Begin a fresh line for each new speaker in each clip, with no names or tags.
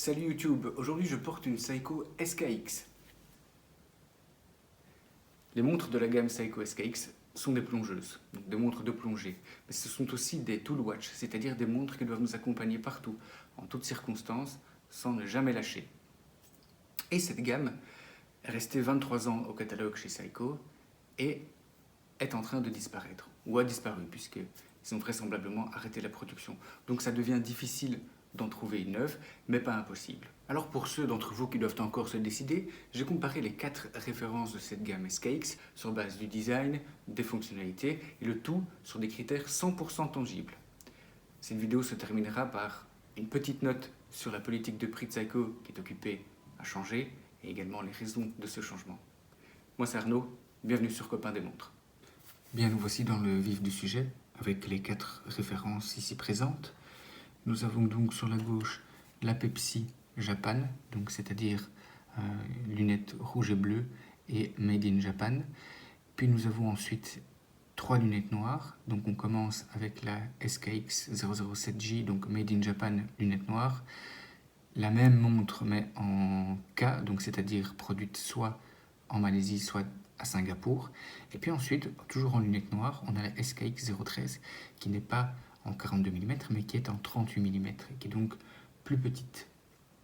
Salut YouTube, aujourd'hui je porte une Seiko SKX. Les montres de la gamme Seiko SKX sont des plongeuses, donc des montres de plongée. Mais ce sont aussi des tool watch, c'est-à-dire des montres qui doivent nous accompagner partout, en toutes circonstances, sans ne jamais lâcher. Et cette gamme est restée 23 ans au catalogue chez Seiko et est en train de disparaître, ou a disparu, puisqu'ils ont vraisemblablement arrêté la production. Donc ça devient difficile d'en trouver une neuve, mais pas impossible. Alors pour ceux d'entre vous qui doivent encore se décider, j'ai comparé les 4 références de cette gamme SKX sur base du design, des fonctionnalités, et le tout sur des critères 100% tangibles. Cette vidéo se terminera par une petite note sur la politique de prix de Seiko qui est occupée à changer, et également les raisons de ce changement. Moi c'est Arnaud, bienvenue sur Copain des Montres. Bien, nous voici dans le vif du sujet, avec les 4 références ici présentes. Nous avons donc sur la gauche la Pepsi Japan, donc c'est-à-dire lunettes rouges et bleues et Made in Japan. Puis nous avons ensuite 3 lunettes noires, donc on commence avec la SKX 007J, donc Made in Japan, lunettes noires. La même montre mais en K, donc c'est-à-dire produite soit en Malaisie, soit à Singapour. Et puis ensuite, toujours en lunettes noires, on a la SKX 013 qui n'est pas en 42 mm mais qui est en 38 mm, qui est donc plus petite.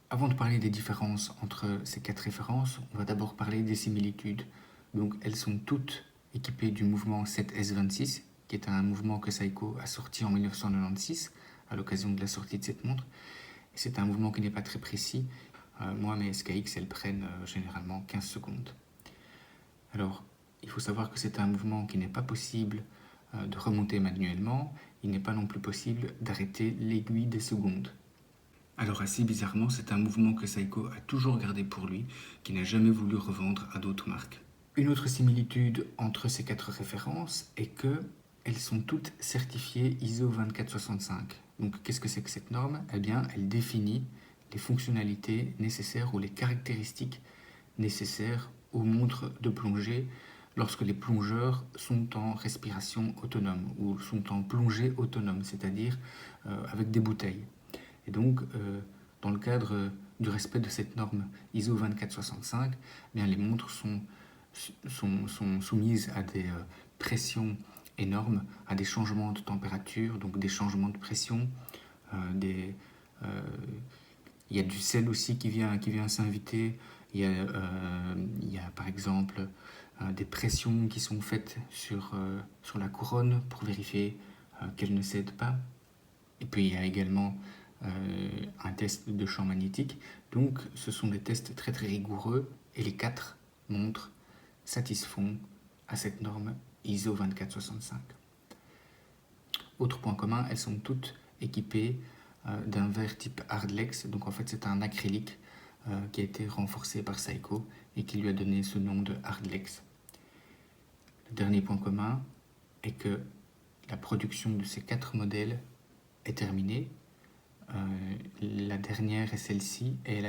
Avant de parler des différences entre ces 4 références, on va d'abord parler des similitudes. Donc elles sont toutes équipées du mouvement 7S26, qui est un mouvement que Seiko a sorti en 1996 à l'occasion de la sortie de cette montre. C'est un mouvement qui n'est pas très précis. Moi, mes SKX, elles prennent généralement 15 secondes. Alors, il faut savoir que c'est un mouvement qui n'est pas possible de remonter manuellement. Il n'est pas non plus possible d'arrêter l'aiguille des secondes. Alors assez bizarrement, c'est un mouvement que Seiko a toujours gardé pour lui, qui n'a jamais voulu revendre à d'autres marques. Une autre similitude entre ces 4 références est qu'elles sont toutes certifiées ISO 2465. Donc qu'est-ce que c'est que cette norme? Eh bien, elle définit les fonctionnalités nécessaires ou les caractéristiques nécessaires aux montres de plongée lorsque les plongeurs sont en respiration autonome ou sont en plongée autonome, c'est-à-dire avec des bouteilles. Et donc, dans le cadre du respect de cette norme ISO 2465, eh bien, les montres sont soumises à des pressions énormes, à des changements de température, donc des changements de pression. Il y a du sel aussi qui vient s'inviter. Il y a par exemple des pressions qui sont faites sur la couronne pour vérifier qu'elle ne cède pas. Et puis il y a également un test de champ magnétique. Donc ce sont des tests très très rigoureux et les 4 montres satisfont à cette norme ISO 2465. Autre point commun, elles sont toutes équipées d'un verre type Hardlex. Donc en fait c'est un acrylique qui a été renforcé par Seiko et qui lui a donné ce nom de Hardlex. Le dernier point commun est que la production de ces 4 modèles est terminée. La dernière est celle-ci et elle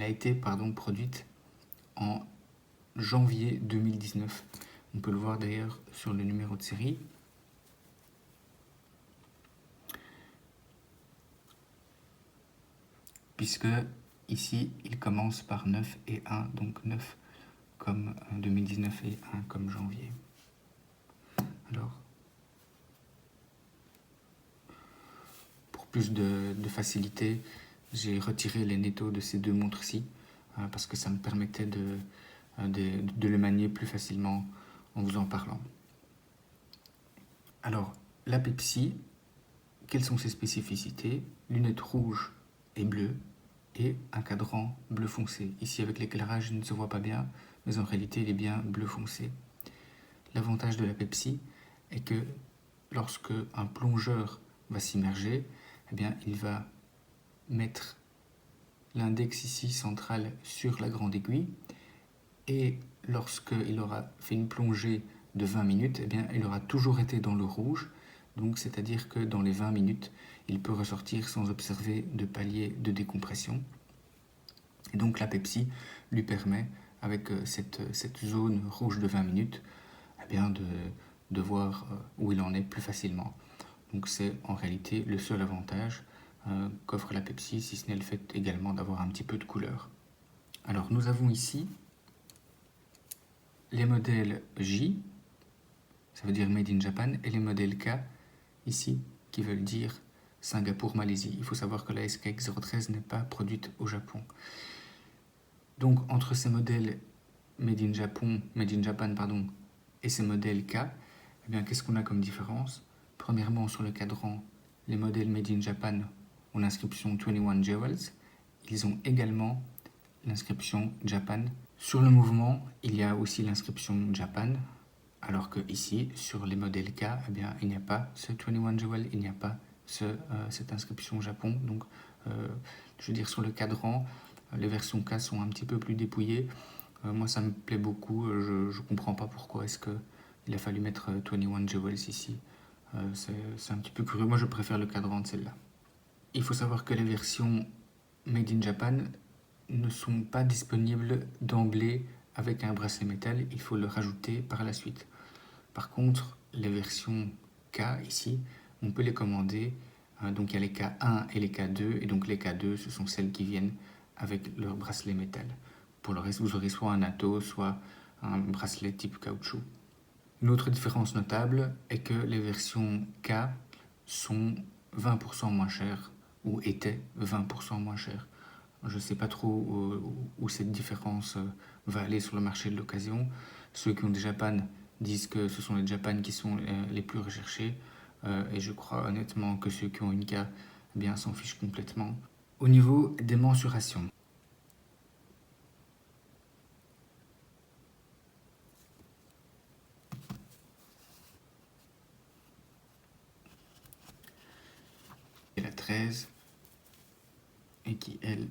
a été produite en janvier 2019. On peut le voir d'ailleurs sur le numéro de série. Puisque ici il commence par 9 et 1, donc 9 comme 2019 et 1 comme janvier. Alors, pour plus de facilité, j'ai retiré les nettos de ces 2 montres-ci parce que ça me permettait de les manier plus facilement en vous en parlant. Alors, la Pepsi, quelles sont ses spécificités? Lunettes rouges et bleues et un cadran bleu foncé. Ici, avec l'éclairage, il ne se voit pas bien, mais en réalité, il est bien bleu foncé. L'avantage de la Pepsi est que lorsque un plongeur va s'immerger, eh bien, il va mettre l'index ici central sur la grande aiguille et lorsqu'il aura fait une plongée de 20 minutes, eh bien, il aura toujours été dans le rouge. Donc, c'est-à-dire que dans les 20 minutes, il peut ressortir sans observer de palier de décompression. Et donc, la Pepsi lui permet, avec cette zone rouge de 20 minutes, eh bien, de voir où il en est plus facilement. Donc, c'est en réalité le seul avantage qu'offre la Pepsi, si ce n'est le fait également d'avoir un petit peu de couleur. Alors nous avons ici les modèles J, ça veut dire Made in Japan, et les modèles K, ici, qui veulent dire Singapour, Malaisie. Il faut savoir que la SKX013 n'est pas produite au Japon. Donc entre ces modèles Made in Japan, et ces modèles K, eh bien, qu'est-ce qu'on a comme différence? Premièrement, sur le cadran, les modèles Made in Japan ont l'inscription 21 Jewels. Ils ont également l'inscription Japan. Sur le mouvement, il y a aussi l'inscription Japan, alors que ici, sur les modèles K, eh bien, il n'y a pas ce 21 Jewel, il n'y a pas cette inscription Japon. Donc, je veux dire, sur le cadran, les versions K sont un petit peu plus dépouillées. Moi, ça me plaît beaucoup. Je ne comprends pas pourquoi est-ce qu'il a fallu mettre 21 Jewels ici. C'est un petit peu curieux. Moi, je préfère le cadran de celle-là. Il faut savoir que les versions Made in Japan ne sont pas disponibles d'emblée avec un bracelet métal. Il faut le rajouter par la suite. Par contre, les versions K ici, on peut les commander. Donc, il y a les K1 et les K2. Et donc, les K2, ce sont celles qui viennent avec leur bracelet métal. Pour le reste, vous aurez soit un atto, soit un bracelet type caoutchouc. Une autre différence notable est que les versions K sont 20% moins chères, ou étaient 20% moins chères. Je ne sais pas trop où cette différence va aller sur le marché de l'occasion. Ceux qui ont des Japan disent que ce sont les Japan qui sont les plus recherchés, et je crois honnêtement que ceux qui ont une K eh bien, s'en fichent complètement. Au niveau des mensurations, la 13 et qui, elle,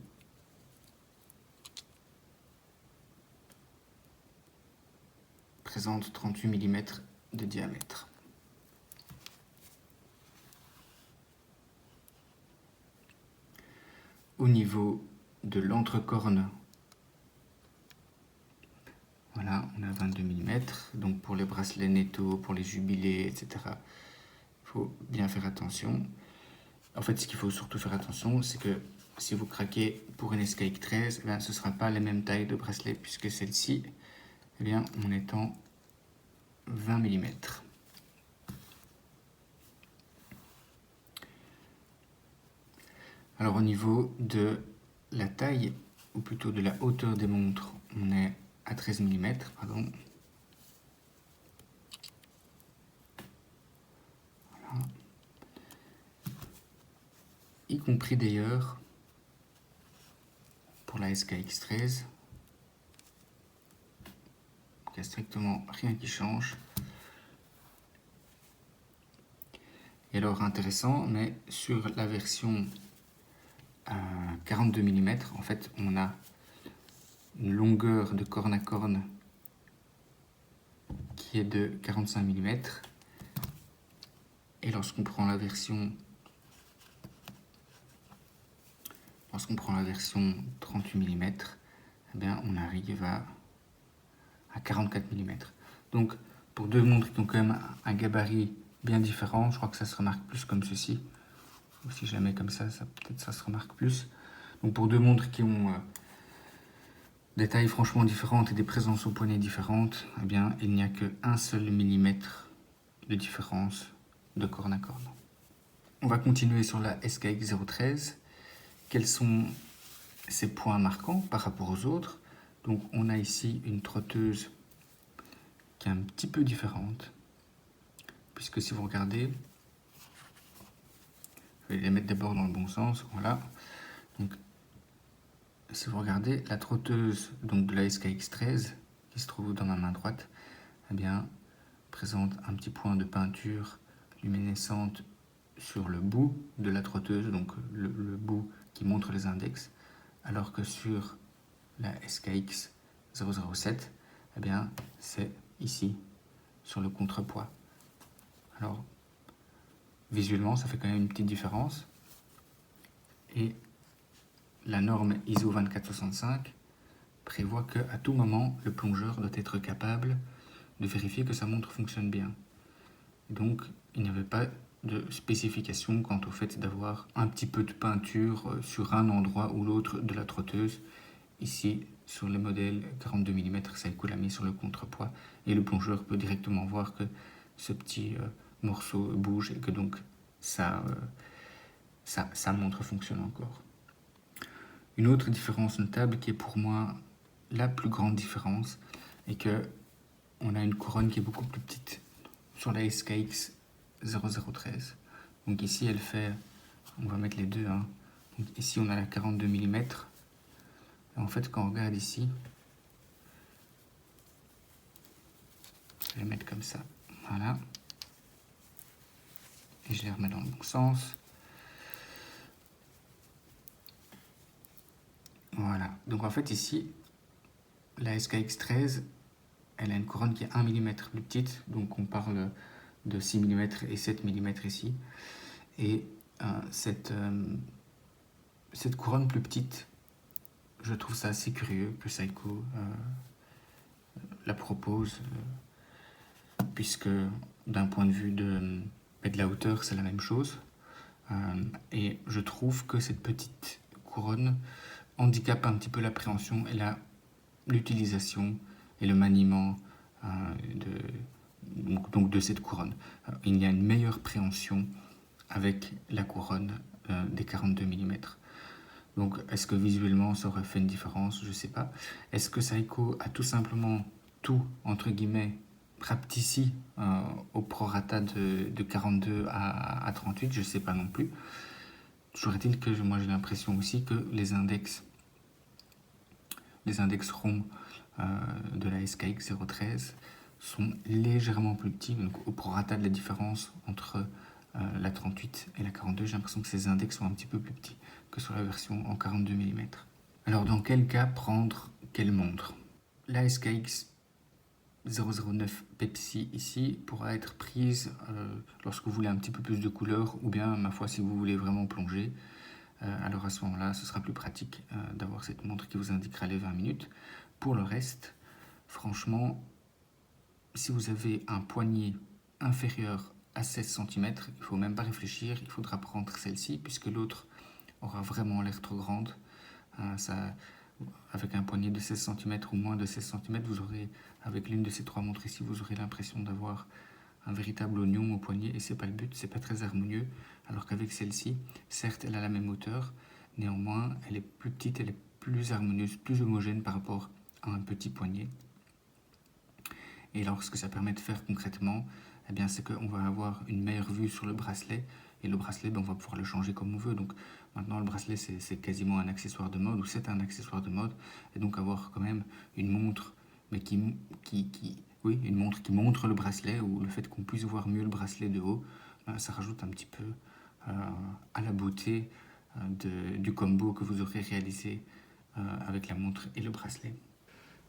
présente 38 mm de diamètre. Au niveau de l'entrecorne, voilà, on a 22 mm. Donc pour les bracelets netto, pour les jubilés, etc., il faut bien faire attention. En fait, ce qu'il faut surtout faire attention, c'est que si vous craquez pour une SKX13, eh bien, ce ne sera pas les mêmes tailles de bracelet, puisque celle-ci, eh bien, on est en 20 mm. Alors au niveau de la taille, ou plutôt de la hauteur des montres, on est à 13 mm, pardon. Voilà. Y compris d'ailleurs pour la SKX13. Il n'y a strictement rien qui change. Et alors intéressant, mais sur la version 42 mm, en fait, on a une longueur de corne à corne qui est de 45 mm. Et lorsqu'on prend la version 38 mm, eh bien, on arrive à 44 mm. Donc, pour deux montres qui ont quand même un gabarit bien différent, je crois que ça se remarque plus comme ceci. Ou si jamais comme ça, peut-être ça se remarque plus. Donc, pour deux montres qui ont des tailles franchement différentes et des présences au poignet différentes, eh bien, il n'y a qu'un seul millimètre de différence de corne à corne. On va continuer sur la SKX013. Quels sont ses points marquants par rapport aux autres? Donc, on a ici une trotteuse qui est un petit peu différente, puisque si vous regardez, je vais les mettre d'abord dans le bon sens, voilà. Donc, si vous regardez, la trotteuse donc de la SKX13, qui se trouve dans ma main droite, eh bien, présente un petit point de peinture luminescente sur le bout de la trotteuse, donc le bout qui montre les index, alors que sur la SKX007, eh bien, c'est ici, sur le contrepoids. Alors, visuellement, ça fait quand même une petite différence. Et la norme ISO 2465 prévoit qu'à tout moment, le plongeur doit être capable de vérifier que sa montre fonctionne bien. Donc, il n'y avait pas de spécification quant au fait d'avoir un petit peu de peinture sur un endroit ou l'autre de la trotteuse. Ici, sur le modèle 42 mm, Seiko l'a mis sur le contrepoids et le plongeur peut directement voir que ce petit morceau bouge et que donc sa montre fonctionne encore. Une autre différence notable qui est pour moi la plus grande différence est que on a une couronne qui est beaucoup plus petite sur la SKX 0013. Donc ici elle fait, on va mettre les deux, hein. Donc ici on a la 42 mm. Et en fait quand on regarde ici, je vais les mettre comme ça, voilà. Et je les remets dans le bon sens. Voilà, donc en fait ici, la SKX 13, elle a une couronne qui est 1 mm plus petite, donc on parle de 6 mm et 7 mm ici. Et cette couronne plus petite, je trouve ça assez curieux que Seiko la propose, puisque d'un point de vue de la hauteur, c'est la même chose. Et je trouve que cette petite couronne handicape un petit peu l'appréhension et l'utilisation et le maniement de cette couronne. Il y a une meilleure préhension avec la couronne des 42 mm. Donc, est-ce que visuellement ça aurait fait une différence? Je ne sais pas. Est-ce que Seiko a tout simplement tout, entre guillemets, rapetissé au prorata de 42 à 38? Je ne sais pas non plus. Toujours est-il que moi j'ai l'impression aussi que les index ROM de la SKX 013 sont légèrement plus petits, donc au prorata de la différence entre la 38 et la 42, j'ai l'impression que ces index sont un petit peu plus petits que sur la version en 42 mm. Alors dans quel cas prendre quelle montre? La SKX 009 Pepsi ici pourra être prise lorsque vous voulez un petit peu plus de couleur ou bien, ma foi, si vous voulez vraiment plonger. Alors à ce moment-là, ce sera plus pratique d'avoir cette montre qui vous indiquera les 20 minutes. Pour le reste, franchement, si vous avez un poignet inférieur à 16 cm, il ne faut même pas réfléchir, il faudra prendre celle-ci, puisque l'autre aura vraiment l'air trop grande. Avec un poignet de 16 cm ou moins de 16 cm, vous aurez, avec l'une de ces trois montres ici, vous aurez l'impression d'avoir un véritable oignon au poignet, et c'est pas le but, c'est pas très harmonieux. Alors qu'avec celle-ci, certes, elle a la même hauteur, néanmoins, elle est plus petite, elle est plus harmonieuse, plus homogène par rapport à un petit poignet. Et alors, ce que ça permet de faire concrètement, eh bien, c'est qu'on va avoir une meilleure vue sur le bracelet. Et le bracelet, on va pouvoir le changer comme on veut. Donc maintenant, le bracelet, c'est quasiment un accessoire de mode, ou c'est un accessoire de mode. Et donc avoir quand même une montre, mais une montre qui montre le bracelet, ou le fait qu'on puisse voir mieux le bracelet de haut, ça rajoute un petit peu à la beauté du combo que vous aurez réalisé avec la montre et le bracelet.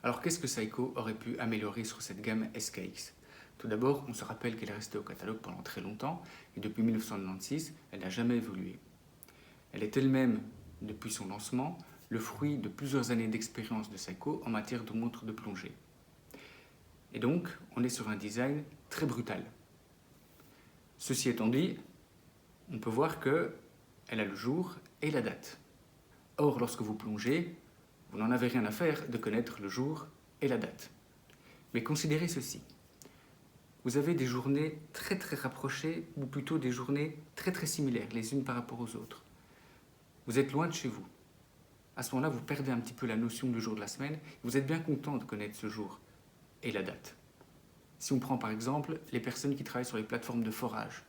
Alors qu'est-ce que Seiko aurait pu améliorer sur cette gamme SKX? Tout d'abord, on se rappelle qu'elle est restée au catalogue pendant très longtemps et depuis 1996, elle n'a jamais évolué. Elle est elle-même, depuis son lancement, le fruit de plusieurs années d'expérience de Seiko en matière de montres de plongée. Et donc, on est sur un design très brutal. Ceci étant dit, on peut voir qu'elle a le jour et la date. Or, lorsque vous plongez, vous n'en avez rien à faire de connaître le jour et la date. Mais considérez ceci. Vous avez des journées très très rapprochées, ou plutôt des journées très très similaires, les unes par rapport aux autres. Vous êtes loin de chez vous. À ce moment-là, vous perdez un petit peu la notion du jour de la semaine. Vous êtes bien content de connaître ce jour et la date. Si on prend par exemple les personnes qui travaillent sur les plateformes de forage,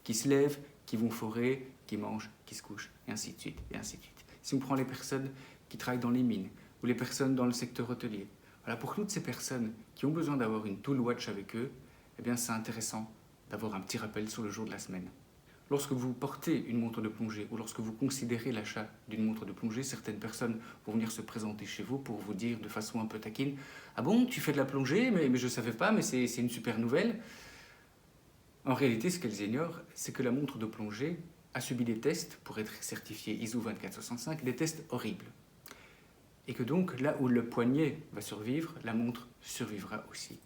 qui se lèvent, qui vont forer, qui mangent, qui se couchent, et ainsi de suite, et ainsi de suite. Si on prend les personnes qui travaillent dans les mines, ou les personnes dans le secteur hôtelier. Voilà, pour toutes ces personnes qui ont besoin d'avoir une tool watch avec eux, eh bien c'est intéressant d'avoir un petit rappel sur le jour de la semaine. Lorsque vous portez une montre de plongée ou lorsque vous considérez l'achat d'une montre de plongée, certaines personnes vont venir se présenter chez vous pour vous dire de façon un peu taquine « Ah bon, tu fais de la plongée, mais je ne savais pas, mais c'est une super nouvelle ». En réalité, ce qu'elles ignorent, c'est que la montre de plongée a subi des tests pour être certifiée ISO 20465, des tests horribles. Et que donc, là où le poignet va survivre, la montre survivra aussi.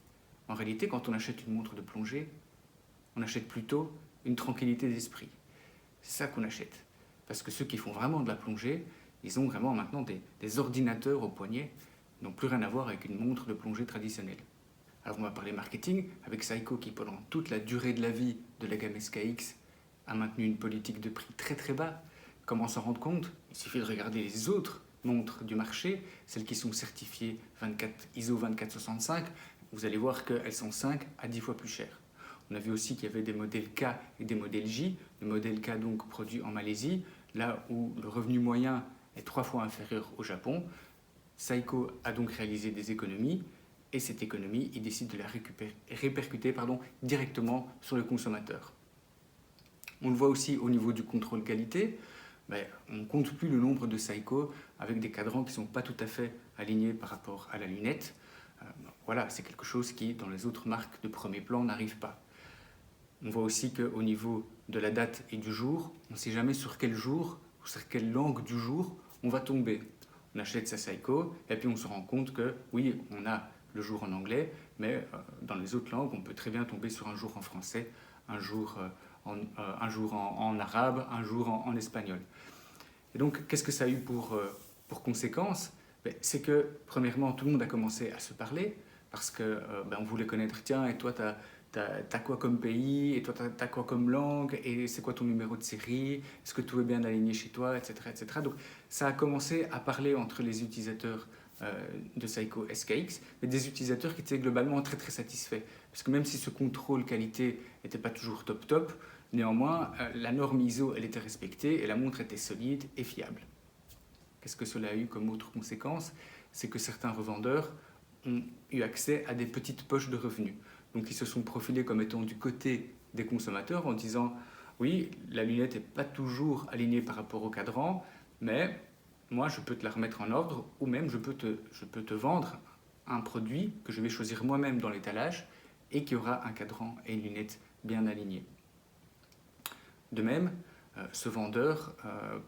En réalité, quand on achète une montre de plongée, on achète plutôt une tranquillité d'esprit. C'est ça qu'on achète. Parce que ceux qui font vraiment de la plongée, ils ont vraiment maintenant des ordinateurs au poignet, qui n'ont plus rien à voir avec une montre de plongée traditionnelle. Alors on va parler marketing, avec Seiko qui pendant toute la durée de la vie de la gamme SKX a maintenu une politique de prix très très bas. Comment s'en rendre compte? Il suffit de regarder les autres montres du marché, celles qui sont certifiées ISO 2465, vous allez voir qu'elles sont 5 à 10 fois plus chères. On a vu aussi qu'il y avait des modèles K et des modèles J. Le modèle K donc produit en Malaisie, là où le revenu moyen est 3 fois inférieur au Japon. Seiko a donc réalisé des économies et cette économie, il décide de la répercuter directement sur le consommateur. On le voit aussi au niveau du contrôle qualité. On ne compte plus le nombre de Seiko avec des cadrans qui ne sont pas tout à fait alignés par rapport à la lunette. Voilà, c'est quelque chose qui, dans les autres marques de premier plan, n'arrive pas. On voit aussi qu'au niveau de la date et du jour, on ne sait jamais sur quel jour ou sur quelle langue du jour on va tomber. On achète sa Seiko et puis on se rend compte que oui, on a le jour en anglais, mais dans les autres langues, on peut très bien tomber sur un jour en français, un jour en arabe, un jour en espagnol. Et donc, qu'est-ce que ça a eu pour conséquence? C'est que, premièrement, tout le monde a commencé à se parler, parce qu'on voulait connaître, tiens, et toi, t'as quoi comme pays, et toi, t'as quoi comme langue, et c'est quoi ton numéro de série, est-ce que tout est bien aligné chez toi, etc., etc. Donc, ça a commencé à parler entre les utilisateurs de Seiko SKX, mais des utilisateurs qui étaient globalement très très satisfaits. Parce que même si ce contrôle qualité n'était pas toujours top top, néanmoins, la norme ISO, elle était respectée et la montre était solide et fiable. Qu'est-ce que cela a eu comme autre conséquence? C'est que certains revendeurs ont eu accès à des petites poches de revenus. Donc ils se sont profilés comme étant du côté des consommateurs en disant « Oui, la lunette n'est pas toujours alignée par rapport au cadran, mais moi je peux te la remettre en ordre ou même je peux te vendre un produit que je vais choisir moi-même dans l'étalage et qui aura un cadran et une lunette bien alignés. » De même, ce vendeur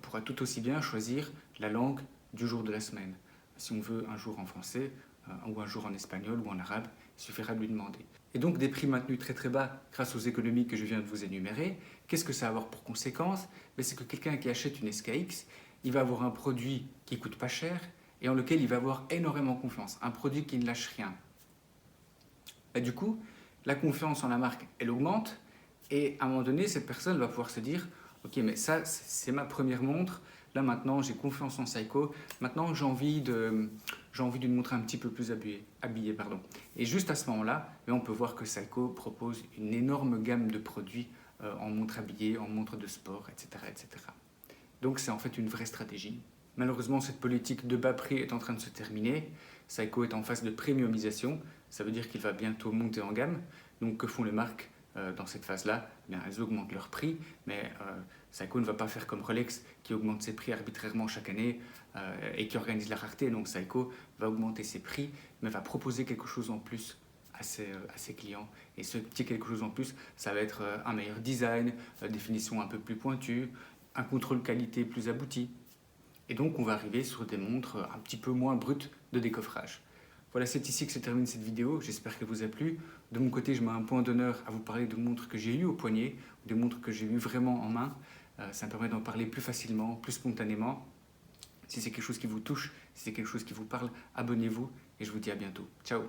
pourra tout aussi bien choisir la langue du jour de la semaine. Si on veut un jour en français ou un jour en espagnol ou en arabe, il suffira de lui demander. Et donc des prix maintenus très très bas grâce aux économies que je viens de vous énumérer, qu'est-ce que ça va avoir pour conséquence? C'est que quelqu'un qui achète une SKX, il va avoir un produit qui ne coûte pas cher et en lequel il va avoir énormément confiance, un produit qui ne lâche rien. Du coup, la confiance en la marque, elle augmente et à un moment donné, cette personne va pouvoir se dire « Ok, mais ça, c'est ma première montre, là maintenant j'ai confiance en Seiko, maintenant j'ai envie d'une montre un petit peu plus habillée. Et juste à ce moment-là, on peut voir que Seiko propose une énorme gamme de produits en montre habillée, en montre de sport, etc., etc. Donc c'est en fait une vraie stratégie. Malheureusement, cette politique de bas prix est en train de se terminer. Seiko est en phase de premiumisation, ça veut dire qu'il va bientôt monter en gamme. Donc que font les marques dans cette phase-là? Elles augmentent leur prix, mais Seiko ne va pas faire comme Rolex qui augmente ses prix arbitrairement chaque année et qui organise la rareté. Donc Seiko va augmenter ses prix, mais va proposer quelque chose en plus à ses clients. Et ce petit quelque chose en plus, ça va être un meilleur design, des finitions un peu plus pointues, un contrôle qualité plus abouti. Et donc on va arriver sur des montres un petit peu moins brutes de décoffrage. Voilà, c'est ici que se termine cette vidéo, j'espère qu'elle vous a plu. De mon côté, je mets un point d'honneur à vous parler de montres que j'ai eues au poignet, ou des montres que j'ai eues vraiment en main. Ça me permet d'en parler plus facilement, plus spontanément. Si c'est quelque chose qui vous touche, si c'est quelque chose qui vous parle, abonnez-vous et je vous dis à bientôt. Ciao!